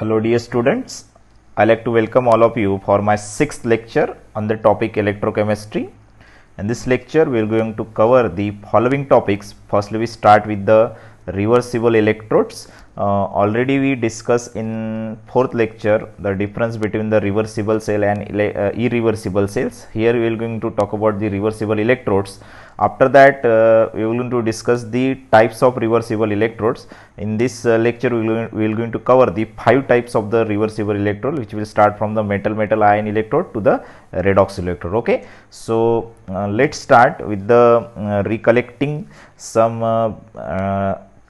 Hello dear students, I like to welcome all of you for my 6th lecture on the topic electrochemistry. In this lecture we are going to cover the following topics. Firstly we start with the reversible electrodes. Already we discussed in 4th lecture the difference between the reversible cell and irreversible cells. Here we are going to talk about the reversible electrodes. After that we are going to discuss the types of reversible electrodes. In this lecture we are going to cover the 5 types of the reversible electrode, which will start from the metal ion electrode to the redox electrode. Okay, so let's start with the recollecting some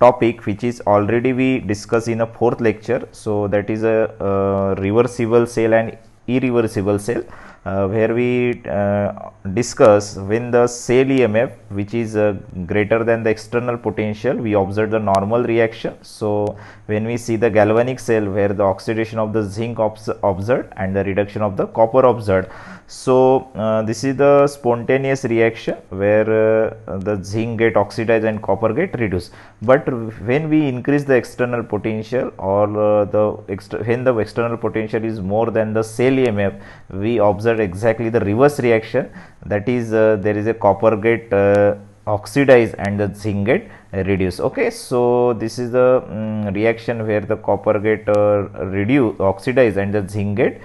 topic which is already we discussed in a 4th lecture. So that is a reversible cell and irreversible cell, where we discuss when the cell EMF, which is greater than the external potential, we observe the normal reaction. So when we see the galvanic cell, where the oxidation of the zinc observed and the reduction of the copper observed. So this is the spontaneous reaction where the zinc get oxidized and copper get reduced. But when we increase the external potential, or when the external potential is more than the cell EMF, we observe exactly the reverse reaction. That is, there is a copper get oxidized and the zinc get reduced. Okay, so this is the reaction where the copper get oxidized and the zinc get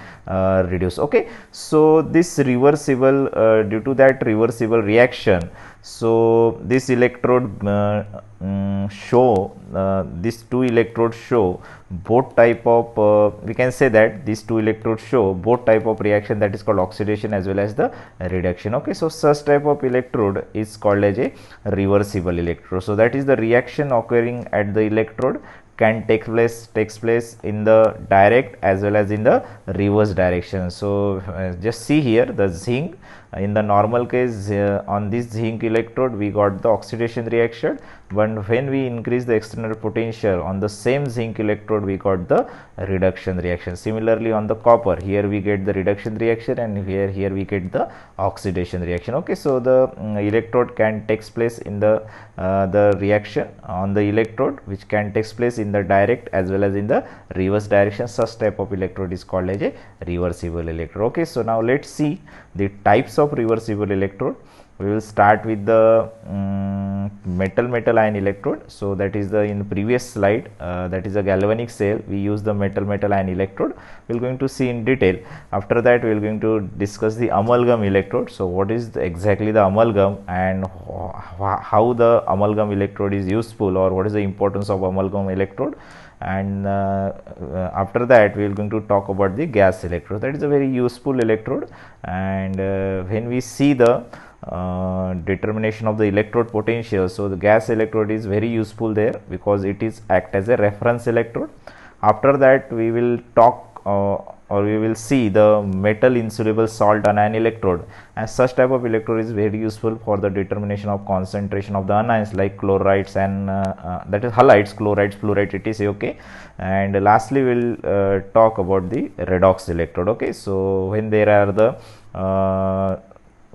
reduced. Okay, so this reversible, due to that reversible reaction, so this electrode these two electrodes show both type of we can say that these two electrodes show both type of reaction, that is called oxidation as well as the reduction. Okay, so such type of electrode is called as a reversible electrode. So that is the reaction occurring at the electrode can takes place in the direct as well as in the reverse direction. So just see here the zinc. In the normal case, on this zinc electrode we got the oxidation reaction, but when we increase the external potential on the same zinc electrode, we got the reduction reaction. Similarly on the copper, here we get the reduction reaction, and here we get the oxidation reaction. Okay, so the electrode can takes place in the reaction on the electrode, which can takes place in the direct as well as in the reverse direction. Such type of electrode is called as a reversible electrode. Okay, so now let's see the types of reversible electrode. We will start with the metal ion electrode. So that is the in previous slide, that is a galvanic cell. We use the metal ion electrode. We are going to see in detail. After that we are going to discuss the amalgam electrode. So what is exactly the amalgam, and how the amalgam electrode is useful, or what is the importance of amalgam electrode. And after that we are going to talk about the gas electrode. That is a very useful electrode, and when we see the determination of the electrode potential, so the gas electrode is very useful there because it is act as a reference electrode. After that we will talk or we will see the metal insoluble salt anion electrode, and such type of electrode is very useful for the determination of concentration of the anions like chlorides and that is halides, chlorides, fluorides, etc. Okay, and lastly we will talk about the redox electrode. Okay, so when there are the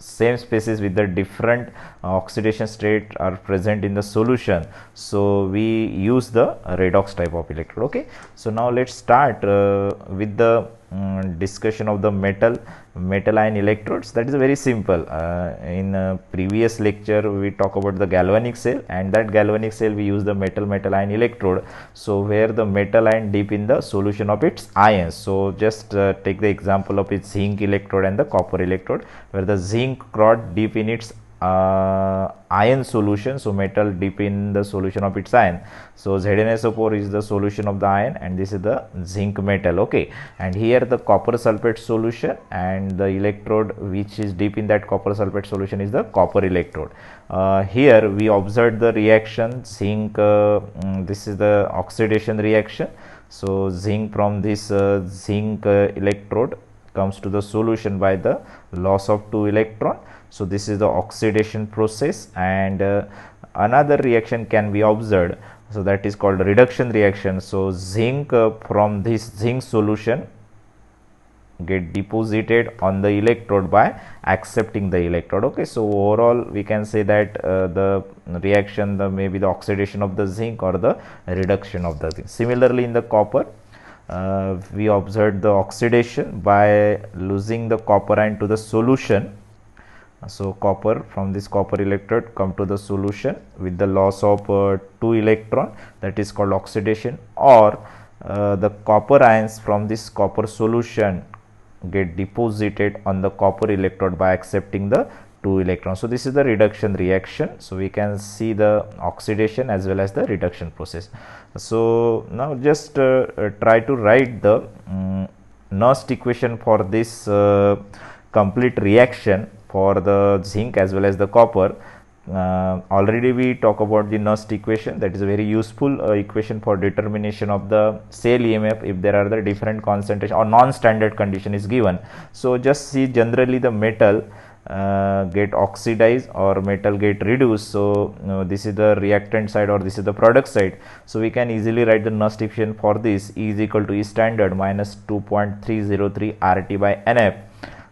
same species with the different oxidation state are present in the solution, so we use the redox type of electrode. Okay, so now let's start with the discussion of the metal ion electrodes. That is very simple. In previous lecture we talk about the galvanic cell, and that galvanic cell we use the metal ion electrode. So where the metal ion dip in the solution of its ions. So just take the example of its zinc electrode and the copper electrode, where the zinc rod dip in its ion solution. So metal dip in the solution of its ion. So ZnSO4 is the solution of the ion, and this is the zinc metal. Okay, and here the copper sulfate solution, and the electrode which is deep in that copper sulfate solution is the copper electrode. Here we observed the reaction zinc, this is the oxidation reaction. So zinc from this zinc electrode comes to the solution by the loss of 2 electron. So this is the oxidation process, and another reaction can be observed. So that is called reduction reaction. So zinc from this zinc solution get deposited on the electrode by accepting the electrode. Okay, so overall we can say that the reaction maybe the oxidation of the zinc or the reduction of the zinc. Similarly in the copper, we observed the oxidation by losing the copper ion to the solution. So copper, from this copper electrode come to the solution with the loss of 2 electron, that is called oxidation, or the copper ions from this copper solution get deposited on the copper electrode by accepting the 2 electrons. So this is the reduction reaction. So we can see the oxidation as well as the reduction process. So now just try to write the Nernst equation for this complete reaction for the zinc as well as the copper. Already we talk about the Nernst equation, that is a very useful equation for determination of the cell EMF if there are the different concentration or non-standard condition is given. So just see, generally the metal get oxidized or metal get reduced. So this is the reactant side or this is the product side. So we can easily write the Nernst equation for this. E is equal to E standard minus 2.303 RT by NF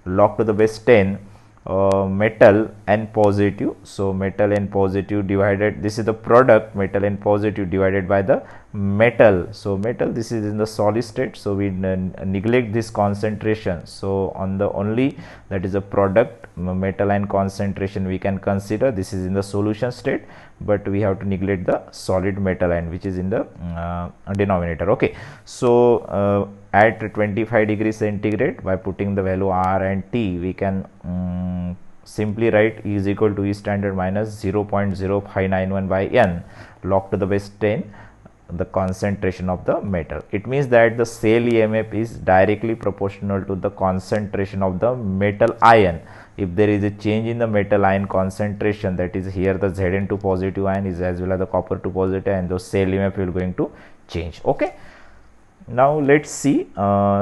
log to the base 10 metal N positive. So metal N positive divided, this is the product metal N positive divided by the metal. So metal, this is in the solid state, so we neglect this concentration. So on the only, that is a product metal ion concentration we can consider, this is in the solution state, but we have to neglect the solid metal ion which is in the denominator. Okay, so at 25 degrees centigrade, by putting the value R and T, we can simply write E is equal to E standard minus 0.0591 by N log to the base 10 the concentration of the metal. It means that the cell EMF is directly proportional to the concentration of the metal ion. If there is a change in the metal ion concentration, that is here the Zn2 positive ion is as well as the copper 2 positive, and the cell EMF will going to change. Okay, now let's see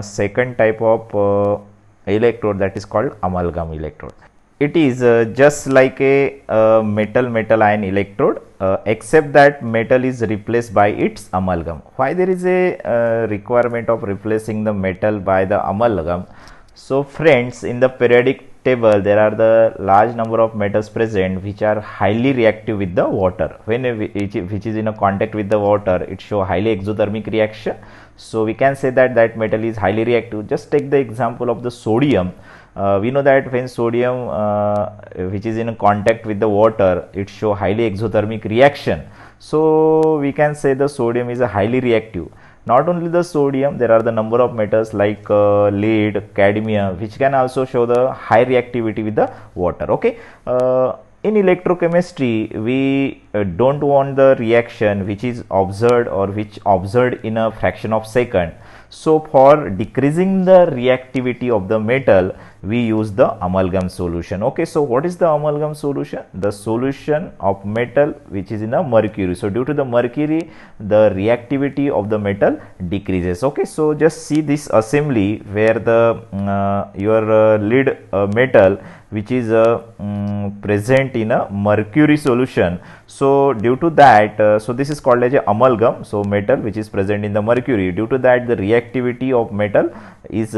second type of electrode, that is called amalgam electrode. It is just like a metal ion electrode, except that metal is replaced by its amalgam. Why there is a requirement of replacing the metal by the amalgam? So friends, in the periodic table there are the large number of metals present which are highly reactive with the water. When which is in a contact with the water, it show highly exothermic reaction. So we can say that that metal is highly reactive. Just take the example of the sodium. We know that when sodium which is in contact with the water, it show highly exothermic reaction. So we can say the sodium is a highly reactive. Not only the sodium, there are the number of metals like lead, cadmium, which can also show the high reactivity with the water. Okay, in electrochemistry we don't want the reaction which is observed or which observed in a fraction of second. So for decreasing the reactivity of the metal, we use the amalgam solution. Okay, so what is the amalgam solution? The solution of metal which is in a mercury. So due to the mercury, the reactivity of the metal decreases. Okay, so just see this assembly where the your lead metal which is present in a mercury solution. So due to that, so this is called as a amalgam. So metal which is present in the mercury, due to that the reactivity of metal is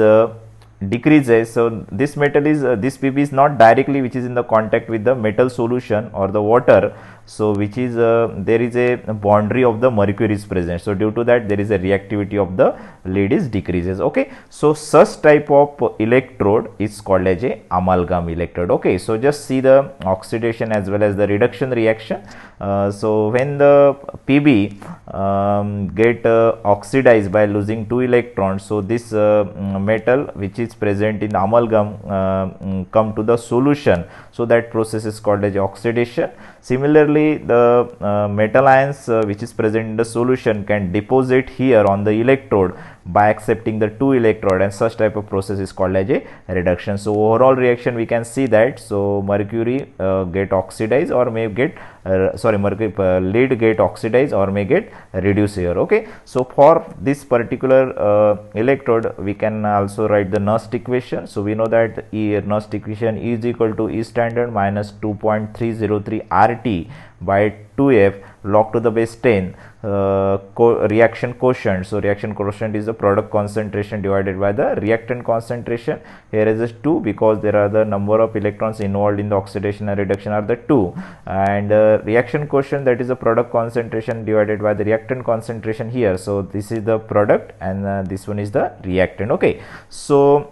decreases. So this metal is this PP is not directly which is in the contact with the metal solution or the water. So which is there is a boundary of the mercury is present. So due to that there is a reactivity of the lead is decreases. Okay, so such type of electrode is called as a amalgam electrode. Okay, so just see the oxidation as well as the reduction reaction. So when the PB get oxidized by losing 2 electrons, so this metal which is present in amalgam come to the solution. So that process is called as oxidation. Similarly, the metal ions which is present in the solution can deposit here on the electrode by accepting the 2 electrode, and such type of process is called as a reduction. So overall reaction we can see that, so mercury get oxidized or may get lead get oxidized or may get reduced here. Okay, so for this particular electrode we can also write the Nernst equation. So we know that Nernst equation is equal to E standard minus 2.303 RT by 2F log to the base 10. reaction quotient. So reaction quotient is the product concentration divided by the reactant concentration. Here is 2 because there are the number of electrons involved in the oxidation and reduction are the 2, and reaction quotient, that is the product concentration divided by the reactant concentration here. So this is the product and this one is the reactant. Okay, so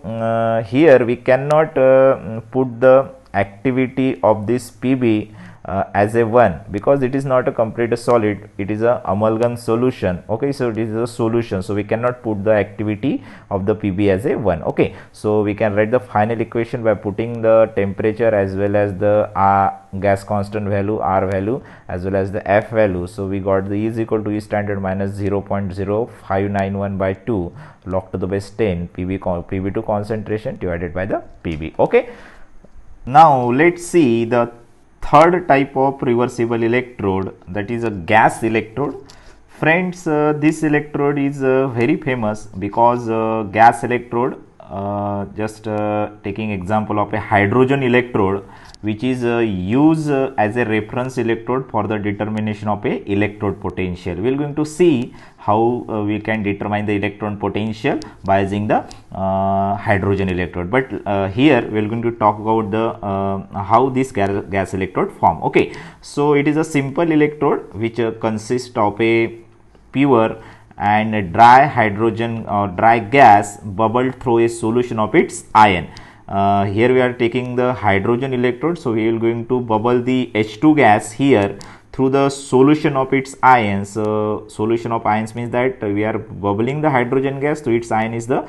here we cannot put the activity of this Pb as a 1 because it is not a complete solid, it is a amalgam solution. Okay, so it is a solution, so we cannot put the activity of the Pb as a 1. Okay, so we can write the final equation by putting the temperature as well as the gas constant value, R value, as well as the F value. So we got the E is equal to E standard minus 0.0591 by 2 log to the base 10 Pb2 concentration divided by the Pb. Okay, now let's see the third type of reversible electrode, that is a gas electrode. Friends, this electrode is very famous because gas electrode, just taking example of a hydrogen electrode, which is used as a reference electrode for the determination of a electrode potential. We are going to see how we can determine the electron potential by using the hydrogen electrode, but here we are going to talk about the how this gas electrode form. Okay, so it is a simple electrode which consists of a pure and a dry hydrogen or dry gas bubbled through a solution of its ion. Here we are taking the hydrogen electrode, so we are going to bubble the H2 gas here through the solution of its ions. Solution of ions means that we are bubbling the hydrogen gas, so its ion is the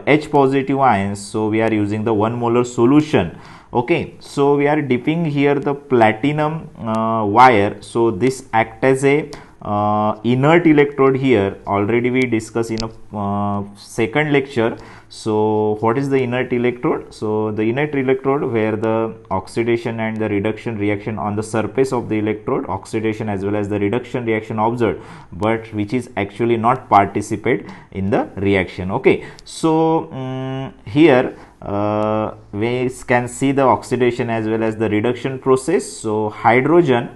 H positive ions, so we are using the 1 molar solution. Okay, so we are dipping here the platinum wire, so this act as a inert electrode here. Already we discussed in a second lecture. So what is the inert electrode? So the inert electrode where the oxidation and the reduction reaction on the surface of the electrode, oxidation as well as the reduction reaction observed, but which is actually not participate in the reaction. Okay, so here we can see the oxidation as well as the reduction process. So hydrogen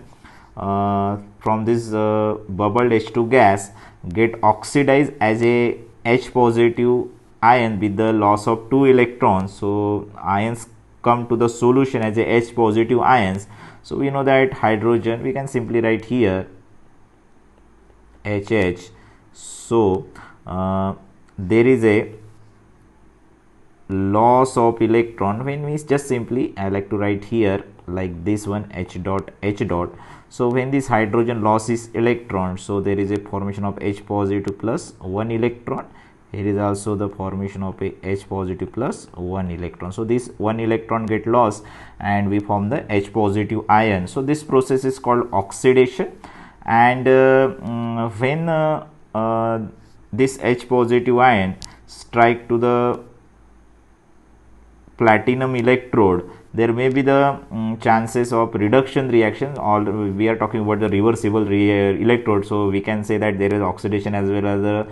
from this bubbled H2 gas get oxidized as a H positive ion with the loss of 2 electrons. So ions come to the solution as a H positive ions. So we know that hydrogen, we can simply write here HH. So there is a loss of electron. When we just simply, I like to write here like this one, H dot H dot. So when this hydrogen loses electron, so there is a formation of H positive plus 1 electron. Here is also the formation of a H positive plus 1 electron. So this 1 electron get lost and we form the H positive ion. So this process is called oxidation, and when this H positive ion strike to the platinum electrode, there may be the chances of reduction reaction, or we are talking about the reversible electrode, so we can say that there is oxidation as well as the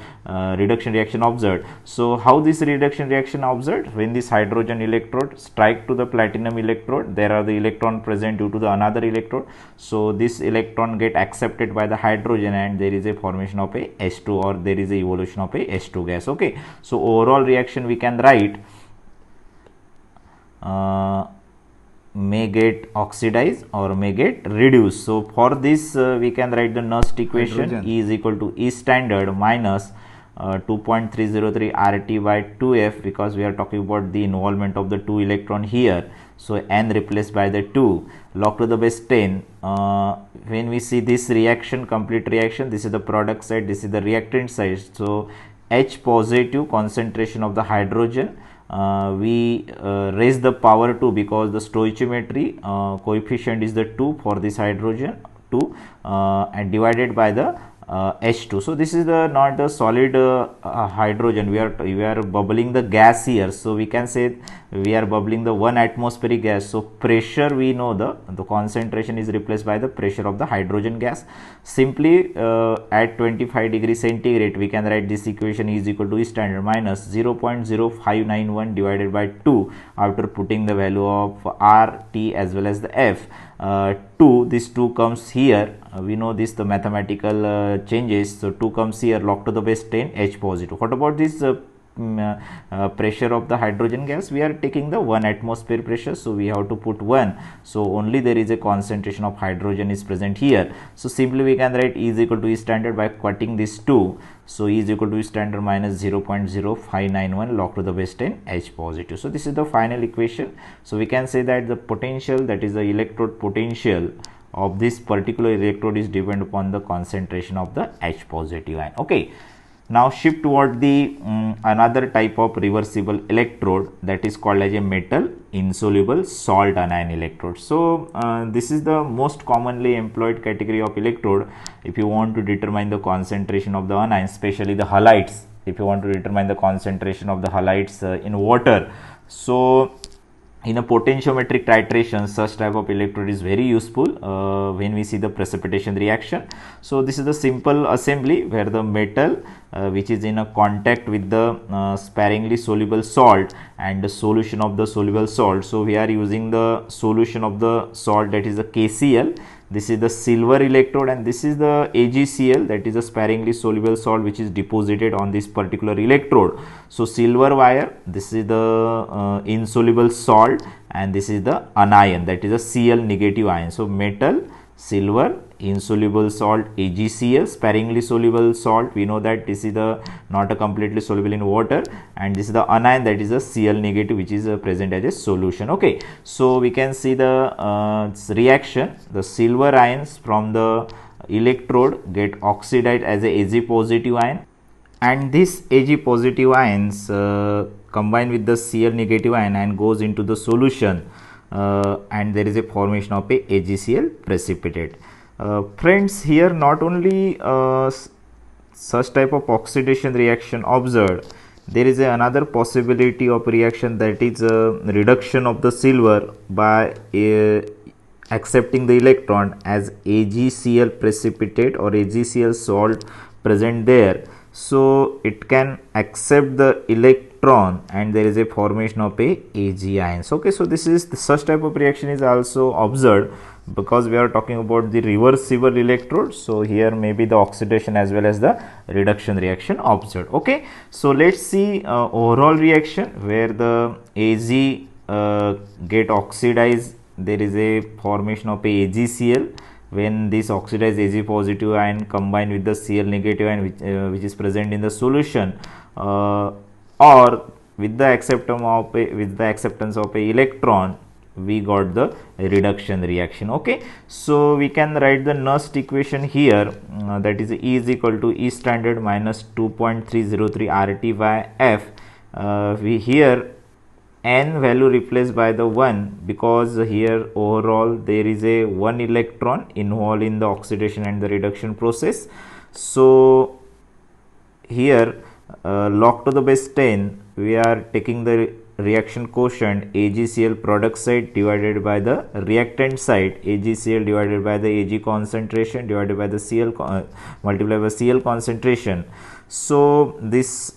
reduction reaction observed. So how this reduction reaction observed? When this hydrogen electrode strike to the platinum electrode, there are the electron present due to the another electrode, so this electron get accepted by the hydrogen and there is a formation of a H2, or there is a evolution of a H2 gas. Okay, so overall reaction we can write may get oxidized or may get reduced. So for this we can write the Nernst equation, hydrogen. E is equal to E standard minus 2.303 RT by 2F, because we are talking about the involvement of the 2 electron here. So N replaced by the 2 log to the base 10. When we see this reaction, complete reaction, this is the product side, this is the reactant side. So H positive concentration of the hydrogen, we raise the power 2 because the stoichiometry coefficient is the 2 for this hydrogen 2 and divided by the H2. So this is the not the solid hydrogen, we are bubbling the gas here, so we can say we are bubbling the 1 atmospheric gas, so pressure, we know the concentration is replaced by the pressure of the hydrogen gas. Simply at 25 degrees centigrade we can write this equation is equal to E standard minus 0.0591 divided by 2 after putting the value of R, T as well as the F. 2, this 2 comes here, we know this the mathematical changes, so 2 comes here, log to the base 10 H positive. What about this pressure of the hydrogen gas? We are taking the 1 atmosphere pressure, so we have to put 1, so only there is a concentration of hydrogen is present here. So simply we can write E is equal to E standard by cutting this 2, so E is equal to E standard minus 0.0591 log to the base 10 H positive. So this is the final equation. So we can say that the potential, that is the electrode potential of this particular electrode, is depend upon the concentration of the H positive ion. Okay, now shift toward the another type of reversible electrode, that is called as a metal insoluble salt anion electrode. So this is the most commonly employed category of electrode if you want to determine the concentration of the anion, especially the halides. If you want to determine the concentration of the halides in water, so in a potentiometric titration such type of electrode is very useful when we see the precipitation reaction. So this is the simple assembly where the metal which is in a contact with the sparingly soluble salt and the solution of the soluble salt. So we are using the solution of the salt, that is the KCl. This is the silver electrode, and this is the AgCl, that is a sparingly soluble salt which is deposited on this particular electrode. So silver wire, this is the insoluble salt, and this is the anion, that is a Cl negative ion. So metal, silver, insoluble salt, AgCl, sparingly soluble salt, we know that this is the not a completely soluble in water, and this is the anion, that is a Cl negative which is present as a solution. Okay, so we can see the reaction, the silver ions from the electrode get oxidized as a Ag positive ion, and this Ag positive ions combine with the Cl negative ion and goes into the solution, and there is a formation of a AgCl precipitate. Friends, here not only such type of oxidation reaction observed, there is another possibility of reaction, that is reduction of the silver by accepting the electron as AgCl precipitate or AgCl salt present there. So it can accept the electron and there is a formation of a Ag ions. Okay, so this is such type of reaction is also observed because we are talking about the reversible electrode. So here maybe the oxidation as well as the reduction reaction observed. Okay, so let's see overall reaction where the Ag get oxidized, there is a formation of a AgCl. When this oxidized Ag positive ion combine with the Cl negative ion which is present in the solution, or with the acceptance of a electron, we got the reduction reaction. Okay, so we can write the Nernst equation here, that is E is equal to E standard minus 2.303 RT by F. We here N value replaced by the 1 because here overall there is a 1 electron involved in the oxidation and the reduction process. So here log to the base 10 we are taking the reaction quotient AgCl product side divided by the reactant side, AgCl divided by the Ag concentration divided by the Cl multiplied by Cl concentration. So this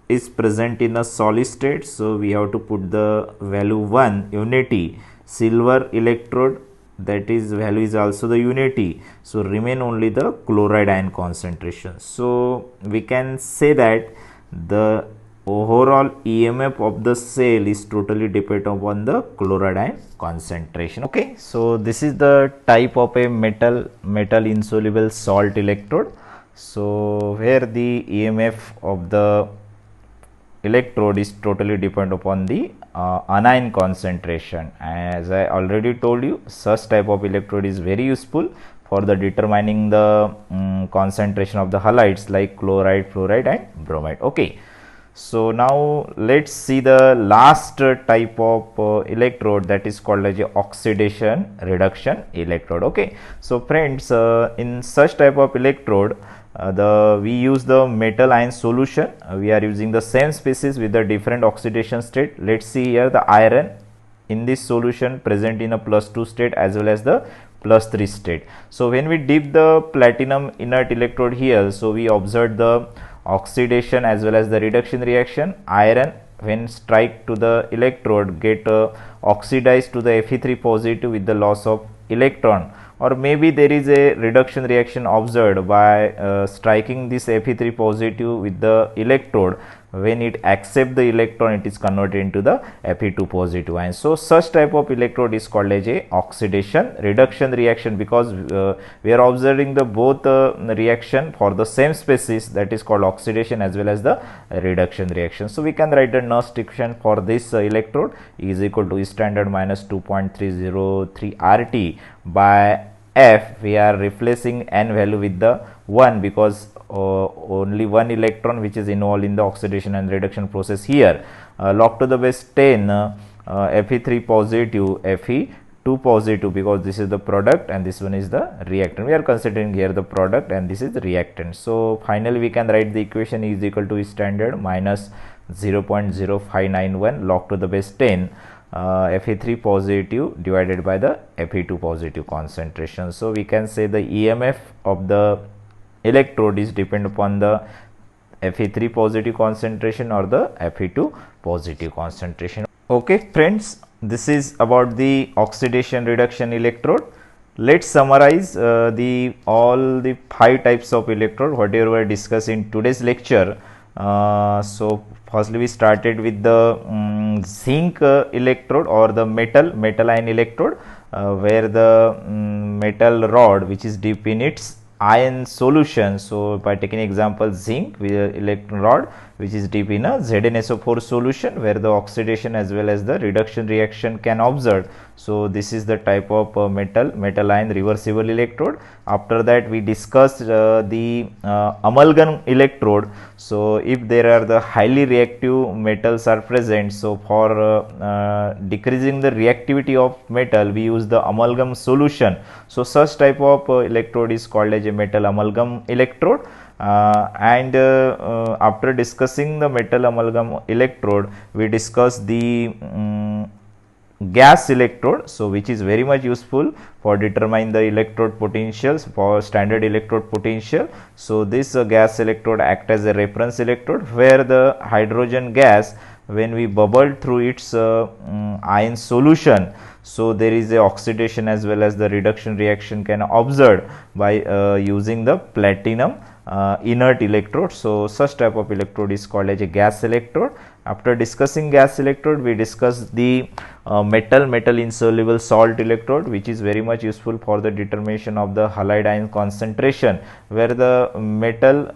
is present in a solid state, so we have to put the value 1 unity. Silver electrode, that is value is also the unity, so remain only the chloride ion concentration. So we can say that the overall EMF of the cell is totally dependent upon the chloride ion concentration. Okay, so this is the type of a metal insoluble salt electrode. So where the EMF of the electrode is totally dependent upon the anion concentration. As I already told you, such type of electrode is very useful for the determining the concentration of the halides like chloride, fluoride and bromide. Okay, so now let's see the last type of electrode, that is called as a oxidation reduction electrode. Okay, so friends, in such type of electrode we use the metal ion solution. We are using the same species with the different oxidation state. Let's see here the iron in this solution present in a +2 state as well as the +3 state. So when we dip the platinum inert electrode here, so we observe the oxidation as well as the reduction reaction. Iron when strike to the electrode get oxidized to the Fe3 positive with the loss of electron, or maybe there is a reduction reaction observed by striking this Fe3 positive with the electrode. When it accepts the electron, it is converted into the Fe2 positive ion. So such type of electrode is called as a oxidation reduction reaction, because we are observing the both reaction for the same species, that is called oxidation as well as the reduction reaction. So we can write the Nernst equation for this electrode is equal to E standard minus 2.303 RT by F. We are replacing N value with the 1 because only one electron which is involved in the oxidation and reduction process here. Log to the base 10 Fe3 positive, Fe2 positive, because this is the product and this one is the reactant. We are considering here the product and this is the reactant. So finally we can write the equation is equal to E standard minus 0.0591 log to the base 10 Fe3 positive divided by the Fe2 positive concentration. So we can say the EMF of the electrode is depend upon the Fe3 positive concentration or the Fe2 positive concentration. Okay friends, this is about the oxidation reduction electrode. Let's summarize all the 5 types of electrode whatever we discussed in today's lecture. So firstly we started with the zinc electrode or the metal ion electrode, where the metal rod which is deep in its ion solution. So by taking example zinc with electron rod which is deep in a ZnSO4 solution, where the oxidation as well as the reduction reaction can observe. So this is the type of metal ion reversible electrode. After that we discussed the amalgam electrode. So if there are the highly reactive metals are present, so for decreasing the reactivity of metal we use the amalgam solution. So such type of electrode is called as a metal amalgam electrode. After discussing the metal amalgam electrode, we discussed the gas electrode, so which is very much useful for determining the electrode potentials for standard electrode potential. So this gas electrode act as a reference electrode, where the hydrogen gas when we bubble through its ion solution, so there is a oxidation as well as the reduction reaction can observed by using the platinum inert electrode. So such type of electrode is called as a gas electrode. After discussing gas electrode, we discussed the metal insoluble salt electrode, which is very much useful for the determination of the halide ion concentration, where the metal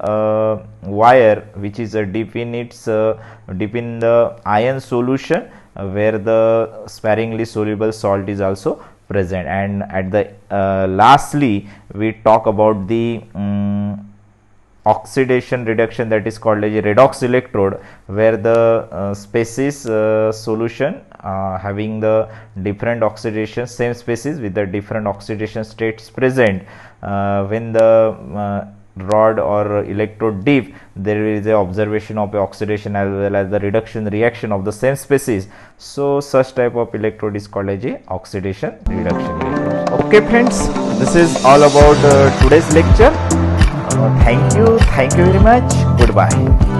wire which is deep in the ion solution, where the sparingly soluble salt is also present. And at the lastly we talk about the oxidation reduction, that is called as a redox electrode, where the species solution having the different oxidation, same species with the different oxidation states present, when the rod or electrode dip, there is a observation of oxidation as well as the reduction reaction of the same species. So such type of electrode is called as a oxidation reduction electrode. Okay friends, this is all about today's lecture. Thank you very much. Goodbye.